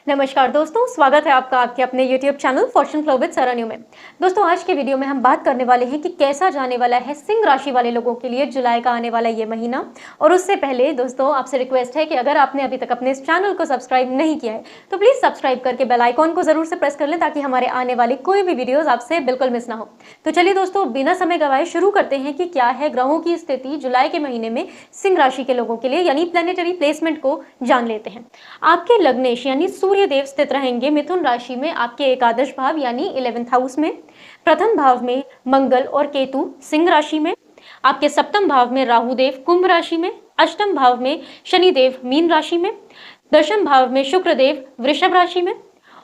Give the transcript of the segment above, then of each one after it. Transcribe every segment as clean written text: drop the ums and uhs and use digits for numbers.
नमस्कार दोस्तों, स्वागत है आपका आपके अपने YouTube channel fortune flow with सरन्यू में। दोस्तों, आज के वीडियो में हम बात करने वाले हैं कि कैसा जाने वाला है सिंह राशि वाले लोगों के लिए जुलाई का आने वाला ये महीना। और उससे पहले दोस्तों आपसे रिक्वेस्ट है कि अगर आपने अभी तक अपने इस चैनल को सब्सक्राइब नहीं किया है तो प्लीज सब्सक्राइब करके बेल आइकॉन को जरूर से प्रेस कर लें ताकि हमारे आने वाली कोई भी वीडियोज आपसे बिल्कुल मिस ना हो। तो चलिए दोस्तों, बिना समय गवाए शुरू करते हैं कि क्या है ग्रहों की स्थिति जुलाई के महीने में सिंह राशि के लोगों के लिए, यानी प्लैनेटरी प्लेसमेंट को जान लेते हैं। आपके लग्नेश यानी सूर्य देव स्थित रहेंगे मिथुन राशि में, आपके एकादश भाव यानी 11th हाउस में। प्रथम भाव में मंगल और केतु सिंह राशि में। आपके सप्तम भाव में राहु देव कुंभ राशि में। अष्टम भाव में शनि देव मीन राशि में। दशम भाव में शुक्र देव वृषभ राशि में।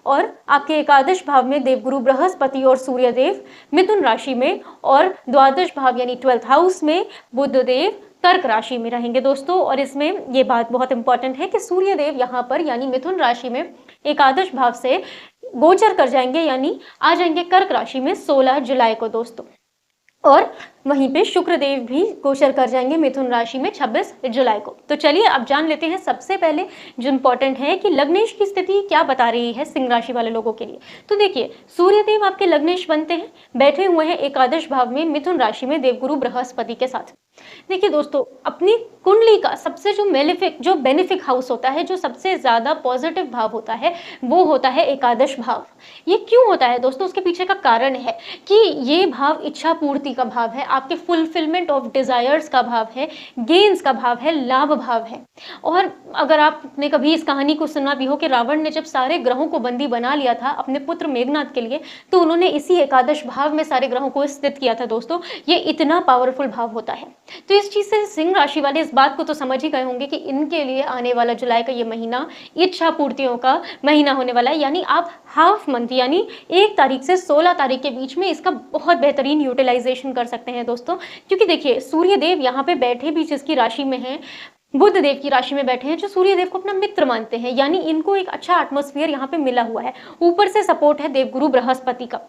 और आपके एकादश भाव में देवगुरु बृहस्पति और सूर्य देव मिथुन राशि में। और द्वादश भाव यानी 12th हाउस में बुध देव कर्क राशि में रहेंगे दोस्तों। और इसमें ये बात बहुत इंपॉर्टेंट है कि सूर्य देव यहाँ पर यानी मिथुन राशि में एकादश भाव से गोचर कर जाएंगे, यानी आ जाएंगे कर्क राशि में 16 जुलाई को दोस्तों। और वहीं पे शुक्र देव भी गोचर कर जाएंगे मिथुन राशि में 26 जुलाई को। तो चलिए अब जान लेते हैं सबसे पहले जो इंपॉर्टेंट है कि लग्नेश की स्थिति क्या बता रही है सिंह राशि वाले लोगों के लिए। तो देखिए, सूर्य देव आपके लग्नेश बनते हैं, बैठे हुए हैं एकादश भाव में मिथुन राशि में देवगुरु बृहस्पति के साथ। देखिए दोस्तों, अपनी कुंडली का सबसे जो बेनिफिक हाउस होता है, जो सबसे ज्यादा पॉजिटिव भाव होता है, वो होता है एकादश भाव। ये क्यों होता है दोस्तों? उसके पीछे का कारण है कि ये भाव इच्छा पूर्ति का भाव है, आपके फुलफिलमेंट ऑफ डिजायर्स का भाव है, गेन्स का भाव है, लाभ भाव है। और अगर आपने कभी इस कहानी को सुना भी हो कि रावण ने जब सारे ग्रहों को बंदी बना लिया था अपने पुत्र मेघनाथ के लिए, तो उन्होंने इसी एकादश भाव में सारे ग्रहों को स्थित किया था दोस्तों। ये इतना पावरफुल भाव होता है। तो इस चीज से सिंह राशि वाले इस बात को तो समझ ही गए होंगे कि इनके लिए आने वाला जुलाई का ये महीना इच्छा पूर्तियों का महीना होने वाला है। यानी आप हाफ मंथ यानी 1 तारीख से 16 तारीख के बीच में इसका बहुत बेहतरीन यूटिलाइजेशन कर सकते हैं दोस्तों। क्योंकि देखिए, सूर्य देव यहाँ पे बैठे भी जिसकी राशि में है, बुध देव की राशि में बैठे हैं, जो सूर्य देव को अपना मित्र मानते हैं, यानी इनको एक अच्छा एटमॉस्फेयर यहाँ पे मिला हुआ है। ऊपर से सपोर्ट है देवगुरु बृहस्पति का।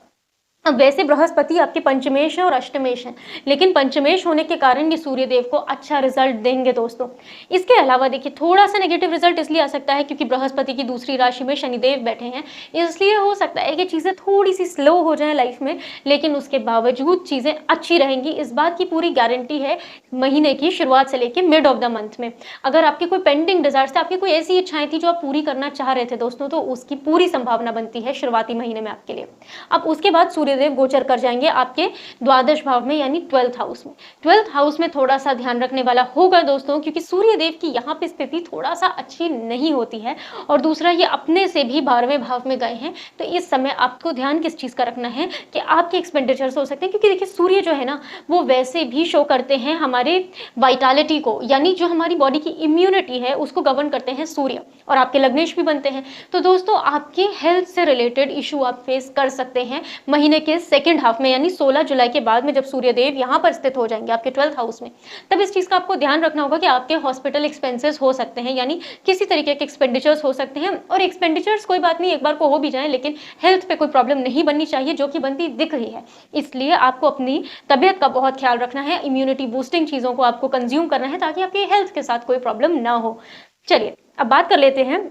अब वैसे बृहस्पति आपके पंचमेश है और अष्टमेश है, लेकिन पंचमेश होने के कारण ये सूर्य देव को अच्छा रिजल्ट देंगे दोस्तों। इसके अलावा देखिए, थोड़ा सा नेगेटिव रिजल्ट इसलिए आ सकता है क्योंकि बृहस्पति की दूसरी राशि में शनिदेव बैठे हैं, इसलिए हो सकता है कि चीजें थोड़ी सी स्लो हो जाए लाइफ में, लेकिन उसके बावजूद चीजें अच्छी रहेंगी। इस बात की पूरी गारंटी है महीने की शुरुआत से लेकर मिड ऑफ द मंथ में। अगर आपके कोई पेंडिंग डिजायर्स थे, आपकी कोई ऐसी इच्छाएं थी जो आप पूरी करना चाह रहे थे दोस्तों, तो उसकी पूरी संभावना बनती है शुरुआती महीने में आपके लिए। अब उसके बाद सूर्य देव गोचर कर जाएंगे आपके द्वादश भाव में यानी 12th हाउस में। 12th हाउस में थोड़ा सा ध्यान रखने वाला होगा दोस्तों, क्योंकि सूर्य देव की यहाँ पे स्थिति थोड़ा सा अच्छी नहीं होती है। और दूसरा, ये अपने से भी 12वें भाव में गए हैं, तो इस समय आपको ध्यान किस चीज का रखना है कि आपके एक्सपेंडिचर्स हो सकते हैं। क्योंकि देखिए, सूर्य जो है ना, वो वैसे भी शो करते हैं हमारे वाइटालिटी को, यानी जो हमारी बॉडी की इम्यूनिटी है उसको गवर्न करते हैं सूर्य, और आपके लग्नेश भी बनते हैं। तो दोस्तों, आपके हेल्थ से रिलेटेड इशू आप फेस कर सकते हैं महीने के सेकेंड हाफ में, यानी 16 जुलाई के बाद में, जब सूर्य देव यहाँ पर स्थित हो जाएंगे आपके 12th हाउस में। तब इस चीज का आपको ध्यान रखना होगा कि आपके हॉस्पिटल एक्सपेंसेस हो सकते हैं, यानी किसी तरीके के एक्सपेंडिचर्स हो सकते हैं। और एक्सपेंडिचर्स कोई बात नहीं, एक बार को हो भी जाए, लेकिन हेल्थ पे कोई प्रॉब्लम नहीं बननी चाहिए, जो कि बनती दिख रही है। इसलिए आपको अपनी तबियत का बहुत ख्याल रखना है, इम्यूनिटी बूस्टिंग चीजों को आपको कंज्यूम करना है ताकि आपकी हेल्थ के साथ कोई प्रॉब्लम ना हो। चलिए अब बात कर लेते हैं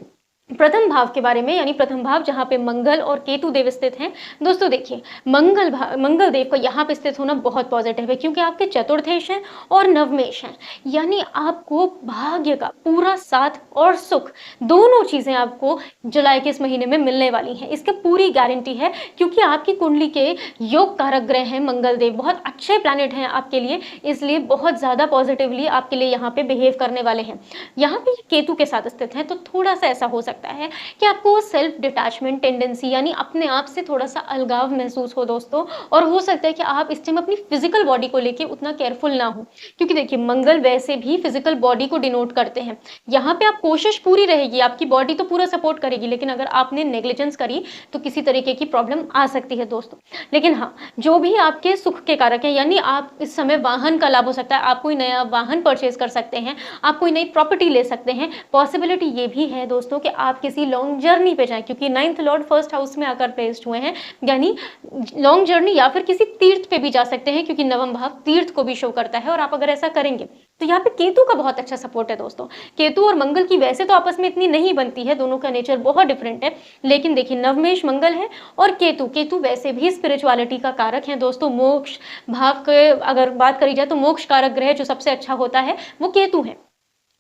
प्रथम भाव के बारे में, यानी प्रथम भाव जहां पे मंगल और केतु देव स्थित हैं। दोस्तों देखिए, मंगल देव का यहाँ पे स्थित होना बहुत पॉजिटिव है, क्योंकि आपके चतुर्थेश हैं और नवमेश हैं, यानी आपको भाग्य का पूरा साथ और सुख, दोनों चीजें आपको जुलाई के इस महीने में मिलने वाली हैं। इसकी पूरी गारंटी है, क्योंकि आपकी कुंडली के योग कारक ग्रह हैं मंगल देव, बहुत अच्छे प्लैनेट हैं आपके लिए, इसलिए बहुत ज्यादा पॉजिटिवली आपके लिए यहाँ पे बिहेव करने वाले हैं। यहाँ पे केतु के साथ स्थित है, तो थोड़ा सा ऐसा हो सकता है कि आपको सेल्फ डिटैचमेंट टेंडेंसी, यानी अपने आप से थोड़ा सा अलगाव महसूस हो दोस्तों। और हो सकता है कि आप इस टाइम अपनी फिजिकल बॉडी को लेके उतना केयरफुल ना हो, क्योंकि देखिए, मंगल वैसे भी फिजिकल बॉडी को डिनोट करते हैं। यहाँ पे आप कोशिश पूरी रहेगी, आपकी बॉडी तो पूरा सपोर्ट करेगी, लेकिन अगर आपने नेग्लिजेंस करी तो किसी तरीके की प्रॉब्लम आ सकती है दोस्तों। लेकिन हाँ, जो भी आपके सुख के कारक है, यानी आप इस समय वाहन का लाभ हो सकता है, आप कोई नया वाहन परचेज कर सकते हैं, आप कोई नई प्रॉपर्टी ले सकते हैं। पॉसिबिलिटी ये भी है दोस्तों कि आप किसी लॉन्ग जर्नी पे जाएं, क्योंकि 9th लॉर्ड फर्स्ट हाउस में आकर प्लेस्ड हुए हैं, यानी लॉन्ग जर्नी या फिर किसी तीर्थ पे भी जा सकते हैं, क्योंकि नवम भाव तीर्थ को भी शो करता है। और आप अगर ऐसा करेंगे तो यहाँ पे केतु का बहुत अच्छा सपोर्ट है दोस्तों। केतु और मंगल की वैसे तो आपस में इतनी नहीं बनती है, दोनों का नेचर बहुत डिफरेंट है, लेकिन देखिए नवमेश मंगल है और केतु वैसे भी स्पिरिचुअलिटी का कारक है दोस्तों। मोक्ष भाव के अगर बात करी जाए तो मोक्ष कारक ग्रह जो सबसे अच्छा होता है वो केतु है।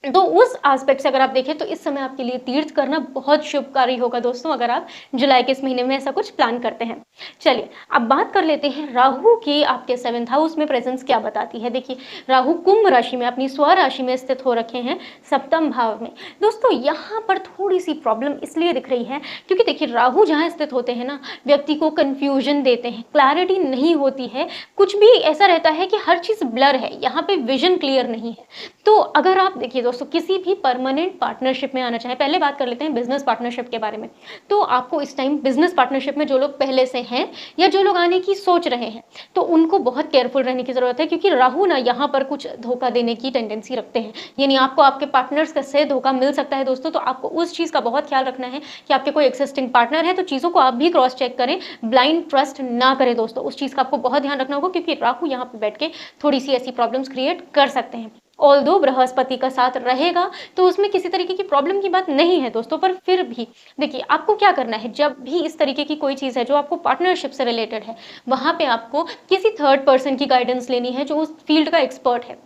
तो उस एस्पेक्ट से अगर आप देखें तो इस समय आपके लिए तीर्थ करना बहुत शुभकारी होगा दोस्तों, अगर आप जुलाई के इस महीने में ऐसा कुछ प्लान करते हैं। चलिए अब बात कर लेते हैं राहु की आपके 7th हाउस में प्रेजेंस क्या बताती है। देखिए राहु कुंभ राशि में अपनी स्व राशि में स्थित हो रखे हैं 7th भाव में। दोस्तों यहाँ पर थोड़ी सी प्रॉब्लम इसलिए दिख रही है क्योंकि देखिए राहु जहाँ स्थित होते हैं ना, व्यक्ति को कंफ्यूजन देते हैं, क्लैरिटी नहीं होती है, कुछ भी ऐसा रहता है कि हर चीज ब्लर है, यहाँ पे विजन क्लियर नहीं है। तो अगर आप देखिए दोस्तों किसी भी परमानेंट पार्टनरशिप में आना चाहे, पहले बात कर लेते हैं बिजनेस पार्टनरशिप के बारे में, तो आपको इस टाइम बिजनेस पार्टनरशिप में जो लोग पहले से हैं या जो लोग आने की सोच रहे हैं तो उनको बहुत केयरफुल रहने की जरूरत है, क्योंकि राहु ना यहाँ पर कुछ धोखा देने की टेंडेंसी रखते हैं, यानी आपको आपके पार्टनर्स से धोखा मिल सकता है दोस्तों। तो आपको उस चीज का बहुत ख्याल रखना है कि आपके कोई एक्सिस्टिंग पार्टनर है तो चीजों को आप भी क्रॉस चेक करें, ब्लाइंड ट्रस्ट ना करें दोस्तों, उस चीज का आपको बहुत ध्यान रखना होगा, क्योंकि राहु यहाँ पे बैठ के थोड़ी सी ऐसी प्रॉब्लम्स क्रिएट कर सकते हैं। ऑल्दो बृहस्पति का साथ रहेगा तो उसमें किसी तरीके की प्रॉब्लम की बात नहीं है दोस्तों, पर फिर भी देखिए आपको क्या करना है, जब भी इस तरीके की कोई चीज़ है जो आपको पार्टनरशिप से रिलेटेड है, वहां पे आपको किसी थर्ड पर्सन की गाइडेंस लेनी है जो उस फील्ड का एक्सपर्ट है,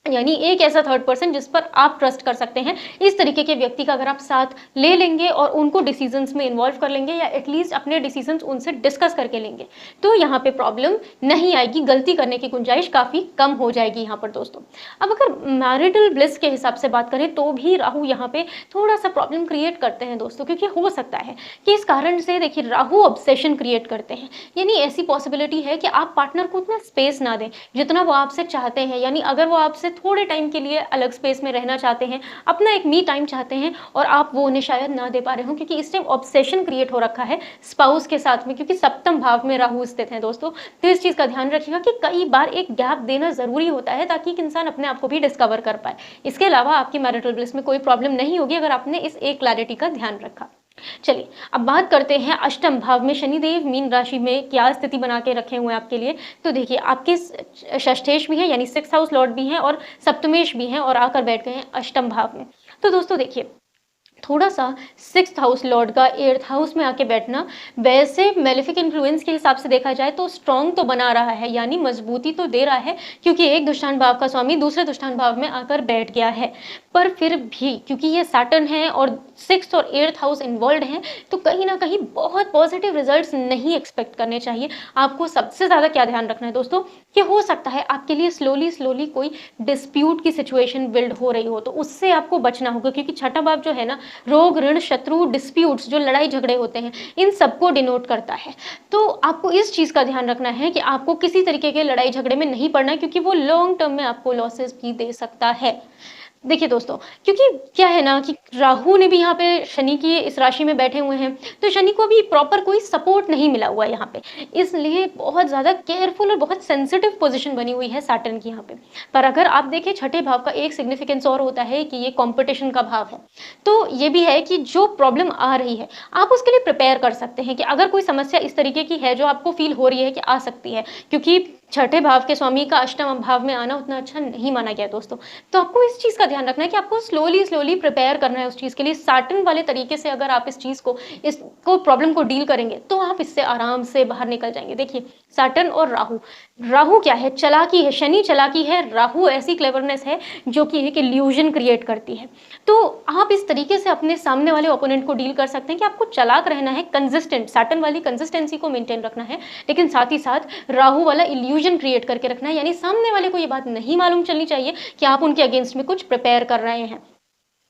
यानी एक ऐसा थर्ड पर्सन जिस पर आप ट्रस्ट कर सकते हैं। इस तरीके के व्यक्ति का अगर आप साथ ले लेंगे और उनको डिसीजंस में इन्वॉल्व कर लेंगे या एटलीस्ट अपने डिसीजंस उनसे डिस्कस करके लेंगे तो यहाँ पे प्रॉब्लम नहीं आएगी, गलती करने की गुंजाइश काफ़ी कम हो जाएगी यहाँ पर दोस्तों। अब अगर मैरिटल ब्लिस के हिसाब से बात करें तो भी राहु यहाँ पे थोड़ा सा प्रॉब्लम क्रिएट करते हैं दोस्तों, क्योंकि हो सकता है कि इस कारण से देखिए राहु ऑब्सेशन क्रिएट करते हैं, यानी ऐसी पॉसिबिलिटी है कि आप पार्टनर को उतना स्पेस ना दें जितना वो आपसे चाहते हैं, यानी अगर वो आपसे थोड़े टाइम के लिए अलग स्पेस में रहना चाहते हैं, अपना एक मी टाइम चाहते हैं और आप वो उन्हें शायद ना दे पा रहे हो, क्योंकि इस टाइम ऑब्सेशन क्रिएट हो रखा है स्पाउस के साथ में, क्योंकि 7th भाव में राहु स्थित है दोस्तों। तो इस चीज का ध्यान रखिएगा कि कई बार एक गैप देना जरूरी होता है ताकि एक इंसान अपने आप को भी डिस्कवर कर पाए। इसके अलावा आपकी मैरिटल ब्लिस में कोई प्रॉब्लम नहीं होगी अगर आपने इस एक क्लैरिटी का ध्यान रखा। चलिए अब बात करते हैं 8th भाव में शनिदेव मीन राशि में क्या स्थिति बना के रखे हुए हैं आपके लिए। तो देखिए आपके षष्ठेश भी है यानी 6th हाउस लॉर्ड भी हैं और सप्तमेश भी हैं और आकर बैठ गए हैं 8th भाव में। तो दोस्तों देखिए थोड़ा सा 6th हाउस लॉर्ड का 8th हाउस में आके बैठना वैसे मेलेफिक इन्फ्लुएंस के हिसाब से देखा जाए तो स्ट्रॉन्ग तो बना रहा है, यानी मजबूती तो दे रहा है, क्योंकि एक दुष्टान भाव का स्वामी दूसरे दुष्टान भाव में आकर बैठ गया है। पर फिर भी क्योंकि ये सैटर्न है और 6th और 8th हाउस इन्वॉल्व हैं तो कहीं ना कहीं बहुत पॉजिटिव रिजल्ट्स नहीं एक्सपेक्ट करने चाहिए। आपको सबसे ज़्यादा क्या ध्यान रखना है दोस्तों कि हो सकता है आपके लिए स्लोली कोई डिस्प्यूट की सिचुएशन बिल्ड हो रही हो, तो उससे आपको बचना होगा, क्योंकि 6ठा भाव जो है ना रोग ऋण शत्रु डिस्प्यूट्स जो लड़ाई झगड़े होते हैं इन सबको डिनोट करता है। तो आपको इस चीज़ का ध्यान रखना है कि आपको किसी तरीके के लड़ाई झगड़े में नहीं पड़ना है, क्योंकि वो लॉन्ग टर्म में आपको लॉसेस भी दे सकता है। देखिए दोस्तों क्योंकि क्या है ना कि राहु ने भी यहाँ पे शनि की इस राशि में बैठे हुए हैं तो शनि को भी प्रॉपर कोई सपोर्ट नहीं मिला हुआ है यहाँ पे, इसलिए बहुत ज़्यादा केयरफुल और बहुत सेंसिटिव पोजीशन बनी हुई है सैटर्न की यहाँ पे। पर अगर आप देखें 6ठे भाव का एक सिग्निफिकेंस और होता है कि ये कॉम्पिटिशन का भाव है, तो ये भी है कि जो प्रॉब्लम आ रही है आप उसके लिए प्रिपेयर कर सकते हैं कि अगर कोई समस्या इस तरीके की है जो आपको फील हो रही है कि आ सकती है, क्योंकि 6ठे भाव के स्वामी का 8th भाव में आना उतना अच्छा नहीं माना गया दोस्तों। तो आपको इस चीज़ का ध्यान रखना है कि आपको स्लोली प्रिपेयर करना है उस चीज़ के लिए। सैटर्न वाले तरीके से अगर आप इस चीज़ को प्रॉब्लम को डील करेंगे तो आप इससे आराम से बाहर निकल जाएंगे। देखिए सैटर्न और राहु क्या है, चालाकी है, शनि चालाकी है, राहु ऐसी क्लेवरनेस है जो कि एक इल्यूजन क्रिएट करती है। तो आप इस तरीके से अपने सामने वाले ओपोनेंट को डील कर सकते हैं कि आपको चालाक रहना है, कंसिस्टेंट, सैटर्न वाली कंसिस्टेंसी को मेंटेन रखना है, लेकिन साथ ही साथ राहु वाला इल्यूजन क्रिएट करके रखना है, यानी सामने वाले को ये बात नहीं मालूम चलनी चाहिए कि आप उनके अगेंस्ट में कुछ प्रिपेयर कर रहे हैं।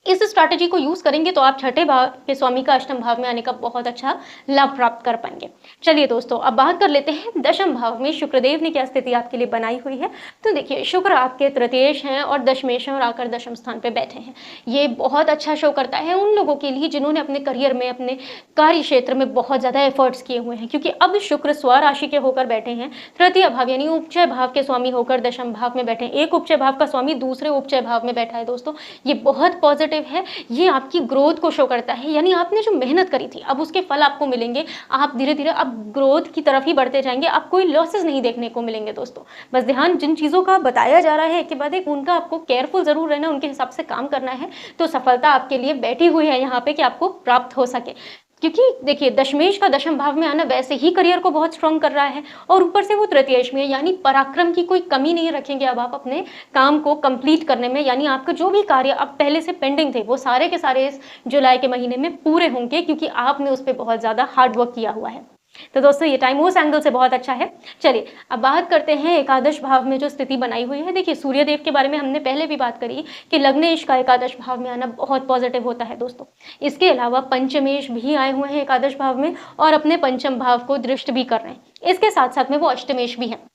इस स्ट्रैटेजी को यूज करेंगे तो आप 6ठे भाव के स्वामी का 8th भाव में आने का बहुत अच्छा लाभ प्राप्त कर पाएंगे। चलिए दोस्तों अब बात कर लेते हैं 10th भाव में शुक्रदेव ने क्या स्थिति आपके लिए बनाई हुई है। तो देखिए शुक्र आपके तृतीयेश हैं और दशमेश हैं और आकर 10th स्थान पे बैठे हैं। ये बहुत अच्छा शो करता है उन लोगों के लिए जिन्होंने अपने करियर में, अपने कार्य क्षेत्र में बहुत ज्यादा एफर्ट्स किए हुए हैं, क्योंकि अब शुक्र स्व राशि के होकर बैठे हैं तृतीय भाव यानी उपचय भाव के स्वामी होकर 10th भाव में बैठे हैं। एक उपचय भाव का स्वामी दूसरे उपचय भाव में बैठा है दोस्तों, ये बहुत पॉजिटिव पॉजिटिव है, ये आपकी ग्रोथ को शो करता है, यानी आपने जो मेहनत करी थी अब उसके फल आपको मिलेंगे। आप धीरे धीरे अब ग्रोथ की तरफ ही बढ़ते जाएंगे, आप कोई लॉसेस नहीं देखने को मिलेंगे दोस्तों। बस ध्यान जिन चीज़ों का बताया जा रहा है कि बाद एक उनका आपको केयरफुल ज़रूर रहना, उनके हिसाब से काम करना है, तो सफलता आपके लिए बैठी हुई है यहाँ पे कि आपको प्राप्त हो सके। क्योंकि देखिए दशमेश का दशम भाव में आना वैसे ही करियर को बहुत स्ट्रांग कर रहा है, और ऊपर से वो तृतीयेश में है, यानी पराक्रम की कोई कमी नहीं रखेंगे अब आप अपने काम को कंप्लीट करने में। यानी आपका जो भी कार्य अब पहले से पेंडिंग थे वो सारे के सारे इस जुलाई के महीने में पूरे होंगे, क्योंकि आपने उस पर बहुत ज़्यादा हार्डवर्क किया हुआ है। तो दोस्तों ये टाइम उस एंगल से बहुत अच्छा है। चलिए अब बात करते हैं एकादश भाव में जो स्थिति बनाई हुई है। देखिए सूर्य देव के बारे में हमने पहले भी बात करी कि लग्नेश का एकादश भाव में आना बहुत पॉजिटिव होता है दोस्तों। इसके अलावा पंचमेश भी आए हुए हैं एकादश भाव में और अपने पंचम भाव को दृष्ट भी कर रहे हैं। इसके साथ साथ में वो अष्टमेश भी है।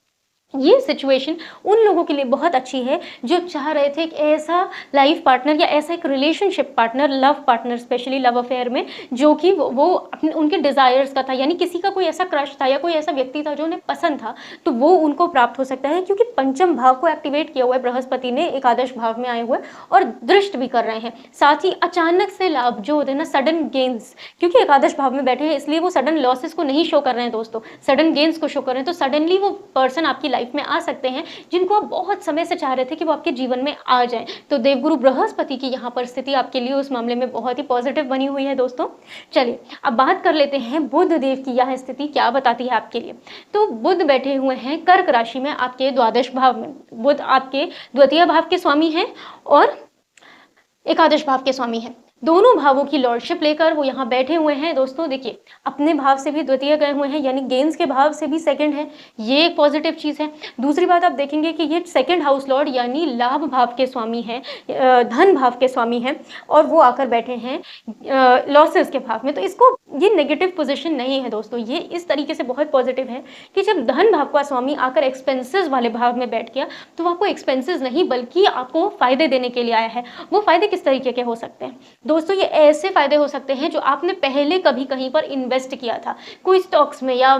ये सिचुएशन उन लोगों के लिए बहुत अच्छी है जो चाह रहे थे कि ऐसा लाइफ पार्टनर या ऐसा एक relationship partner, love partner, specially love affair में, जो कि वो अपने उनके डिज़ायर्स का था, यानी किसी का कोई ऐसा क्रश था या कोई ऐसा व्यक्ति था जो उन्हें पसंद था, तो वो उनको प्राप्त हो सकता है, क्योंकि पंचम भाव को एक्टिवेट किया हुआ है बृहस्पति ने एकादश भाव में आए हुए और दृष्ट भी कर रहे हैं। साथ ही अचानक से लाभ जो होते हैं ना, सडन गेन्स, क्योंकि एकादश भाव में बैठे हैं इसलिए वो सडन लॉसेस को नहीं शो कर रहे हैं दोस्तों, सडन गेन्स को शो कर रहे हैं। तो सडनली वो पर्सन आपकी लाइफ में आ सकते हैं जिनको आप बहुत समय से चाह रहे थे कि वो आपके जीवन में आ जाएं। तो देवगुरु बृहस्पति की यहाँ पर स्थिति आपके लिए उस मामले में बहुत ही पॉजिटिव बनी हुई है दोस्तों। चलिए अब बात कर लेते हैं बुध देव की यह स्थिति क्या बताती है आपके लिए। तो बुध बैठे हुए हैं कर्क राशि में आपके द्वादश भाव में। बुध आपके द्वितीय भाव के स्वामी हैं और एकादश भाव के स्वामी हैं। दोनों भावों की लॉर्डशिप लेकर वो यहाँ बैठे हुए हैं दोस्तों। देखिए अपने भाव से भी द्वितीय गए हुए हैं, यानी गेंस के भाव से भी सेकंड है, ये एक पॉजिटिव चीज़ है। दूसरी बात आप देखेंगे कि ये सेकंड हाउस लॉर्ड यानी लाभ भाव के स्वामी हैं, धन भाव के स्वामी हैं, और वो आकर बैठे हैं लॉसेस के भाव में। तो इसको ये नेगेटिव पोजिशन नहीं है दोस्तों, ये इस तरीके से बहुत पॉजिटिव है कि जब धन भाव का स्वामी आकर एक्सपेंसेस वाले भाव में बैठ गया तो वो आपको एक्सपेंसेस नहीं बल्कि आपको फायदे देने के लिए आया है। वो फायदे किस तरीके के हो सकते हैं दोस्तों? ये ऐसे फायदे हो सकते हैं जो आपने पहले कभी कहीं पर इन्वेस्ट किया था, कोई स्टॉक्स में या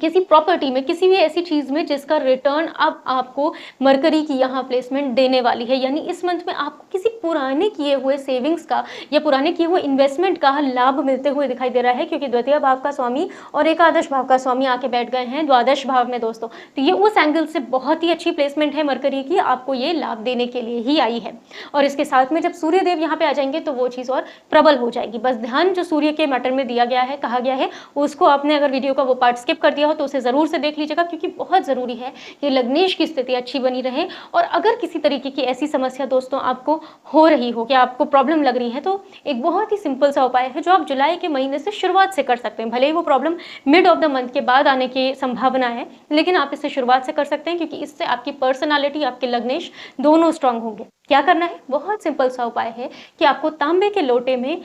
किसी प्रॉपर्टी में, किसी भी ऐसी चीज़ में जिसका रिटर्न अब आपको मरकरी की यहाँ प्लेसमेंट देने वाली है। यानी इस मंथ में आपको किसी पुराने किए हुए सेविंग्स का या पुराने किए हुए इन्वेस्टमेंट का लाभ मिलते हुए दिखाई दे रहा है, क्योंकि द्वितीय भाव का स्वामी और एकादश भाव का स्वामी आके बैठ गए हैं द्वादश भाव में दोस्तों। तो ये उस एंगल से बहुत ही अच्छी प्लेसमेंट है मरकरी की, आपको ये लाभ देने के लिए ही आई है। और इसके साथ में जब सूर्य देव यहाँ पे आ जाएंगे तो वो चीज़ और प्रबल हो जाएगी। बस ध्यान जो सूर्य के मैटर में दिया गया है, कहा गया है, उसको आपने अगर वीडियो का वो पार्ट स्किप कर हो तो उसे ज़रूर से देख लीजिएगा, क्योंकि बहुत ज़रूरी है कि लग्नेश की स्थिति अच्छी बनी रहे। और अगर किसी तरीके की ऐसी समस्या दोस्तों आपको हो रही हो कि आपको प्रॉब्लम लग रही है, तो एक बहुत ही सिंपल सा उपाय है जो आप जुलाई के महीने से शुरुआत से कर सकते हैं। भले ही वो problem mid of the month के बाद आने की संभावना है, लेकिन आप इसे शुरुआत से कर सकते हैं, क्योंकि इससे आपकी पर्सनालिटी, आपके लग्नेश दोनों स्ट्रांग होंगे। क्या करना है? बहुत सिंपल सा उपाय है कि आपको तांबे के लोटे में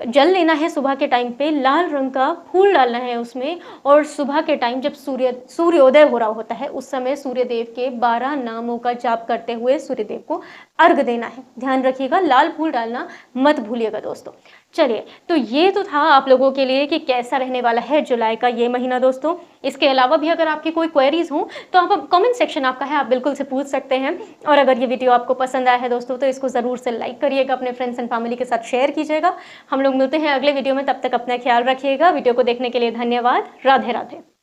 जल लेना है, सुबह के टाइम पे लाल रंग का फूल डालना है उसमें, और सुबह के टाइम जब सूर्योदय हो रहा होता है उस समय सूर्यदेव के 12 नामों का जाप करते हुए सूर्यदेव को अर्घ देना है। ध्यान रखिएगा, लाल फूल डालना मत भूलिएगा दोस्तों। चलिए, तो ये तो था आप लोगों के लिए कि कैसा रहने वाला है जुलाई का ये महीना दोस्तों। इसके अलावा भी अगर आपकी कोई क्वेरीज हो तो आप कमेंट सेक्शन आपका है, आप बिल्कुल से पूछ सकते हैं। और अगर ये वीडियो आपको पसंद आया है दोस्तों तो इसको ज़रूर से लाइक करिएगा, अपने फ्रेंड्स एंड फैमिली के साथ शेयर कीजिएगा। हम लोग मिलते हैं अगले वीडियो में, तब तक अपना ख्याल रखिएगा। वीडियो को देखने के लिए धन्यवाद। राधे राधे।